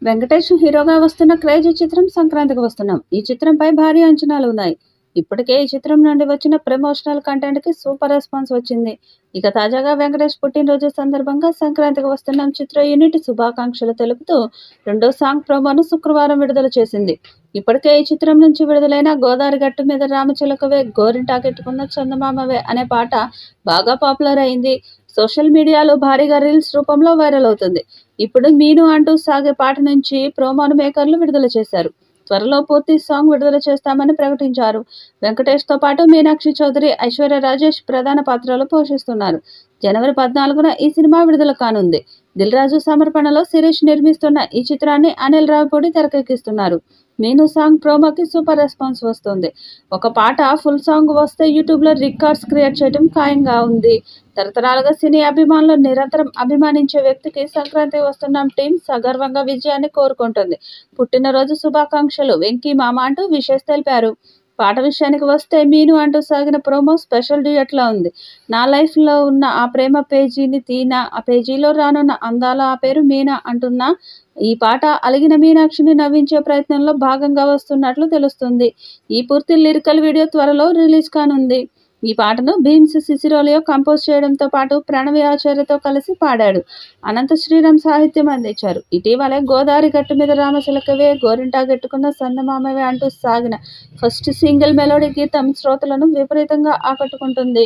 వెంకటేష్ హీరోగా వస్తున్న క్రేజీ చిత్రం సంక్రాంతికి వస్తున్నాం. ఈ చిత్రంపై భారీ అంచనాలు ఉన్నాయి. ఇప్పటికే ఈ చిత్రం నుండి వచ్చిన ప్రమోషనల్ కంటెంట్ కి సూపర్ రెస్పాన్స్ వచ్చింది. ఇక తాజాగా వెంకటేష్ పుట్టినరోజు సందర్భంగా సంక్రాంతికి వస్తున్నాం చిత్ర యూనిట్ శుభాకాంక్షలు తెలుపుతూ రెండో సాంగ్ ప్రోమోను శుక్రవారం విడుదల చేసింది. ఇప్పటికే ఈ చిత్రం నుంచి విడుదలైన గోదావరి గట్టు మీద రామచిలకవే గోరింటాకెట్టుకున్న చందమామవే అనే పాట బాగా పాపులర్ అయింది. సోషల్ మీడియాలో భారీగా రీల్స్ రూపంలో వైరల్ అవుతుంది. ఇప్పుడు మీను అంటూ సాగే పాట నుంచి ప్రోమోను మేకర్లు విడుదల చేశారు. త్వరలో పూర్తి సాంగ్ విడుదల చేస్తామని ప్రకటించారు. వెంకటేష్తో పాటు మీనాక్షి చౌదరి, ఐశ్వర్య రాజేష్ ప్రధాన పాత్రలు పోషిస్తున్నారు. జనవరి 14న ఈ సినిమా విడుదల కానుంది. దిల్ రాజు సమర్పణలో శిరీష్ నిర్మిస్తున్న ఈ చిత్రాన్ని అనిల్ రావిపూడి తెరకెక్కిస్తున్నారు. మీను సాంగ్ ప్రోమోకి సూపర్ రెస్పాన్స్ వస్తుంది. ఒక పాట ఫుల్ సాంగ్ వస్తే యూట్యూబ్లో రికార్డ్స్ క్రియేట్ చేయడం ఖాయంగా ఉంది. తరతరాలుగా సినీ అభిమానులు నిరంతరం అభిమానించే వ్యక్తికి సంక్రాంతి వస్తున్నాం టీం సగర్వంగా విజయాన్ని కోరుకుంటుంది. పుట్టినరోజు శుభాకాంక్షలు వెంకీ మామ అంటూ విషెస్ తెలిపారు. పాట విషయానికి వస్తే మీను అంటూ సాగిన ప్రోమో స్పెషల్ డ్యూయట్లా ఉంది. నా లైఫ్లో ఉన్న ఆ ప్రేమ పేజీని తీనా, ఆ పేజీలో రానున్న అందాల ఆ పేరు మీనా అంటున్న ఈ పాట అలిగిన మీనాక్షిని నవ్వించే ప్రయత్నంలో భాగంగా వస్తున్నట్లు తెలుస్తుంది. ఈ పూర్తి లిరికల్ వీడియో త్వరలో రిలీజ్ కానుంది. ఈ పాటను భీమ్స్ సిసిరోలియో కంపోజ్ చేయడంతో పాటు ప్రణవి ఆచార్యతో కలిసి పాడాడు. అనంత శ్రీరామ్ సాహిత్యం అందించారు. ఇటీవలే గోదావరి గట్టు మీద రామచిలకవే గోరింటా గెట్టుకున్న సందమామవే అంటూ సాగిన ఫస్ట్ సింగిల్ మెలోడీ గీతం శ్రోతలను విపరీతంగా ఆకట్టుకుంటుంది.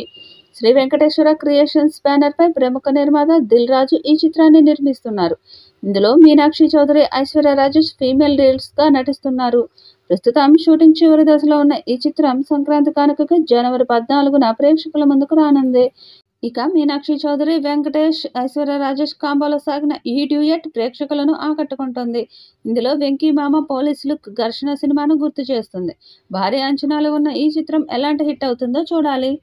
శ్రీ వెంకటేశ్వర క్రియేషన్స్ బ్యానర్పై ప్రముఖ నిర్మాత దిల్ రాజు ఈ చిత్రాన్ని నిర్మిస్తున్నారు. ఇందులో మీనాక్షి చౌదరి, ఐశ్వర్య రాజేష్ ఫీమేల్ లీడ్స్గా నటిస్తున్నారు. ప్రస్తుతం షూటింగ్ చివరి దశలో ఉన్న ఈ చిత్రం సంక్రాంతి కానుకకు జనవరి 14న ప్రేక్షకుల ముందుకు రానుంది. ఇక మీనాక్షి చౌదరి, వెంకటేష్, ఐశ్వర్య రాజేష్ కాంబోలో సాగిన ఈ డ్యూయట్ ప్రేక్షకులను ఆకట్టుకుంటుంది. ఇందులో వెంకీ మామ పోలీసులు ఘర్షణ సినిమాను గుర్తు చేస్తుంది. భారీ అంచనాలు ఉన్న ఈ చిత్రం ఎలాంటి హిట్ అవుతుందో చూడాలి.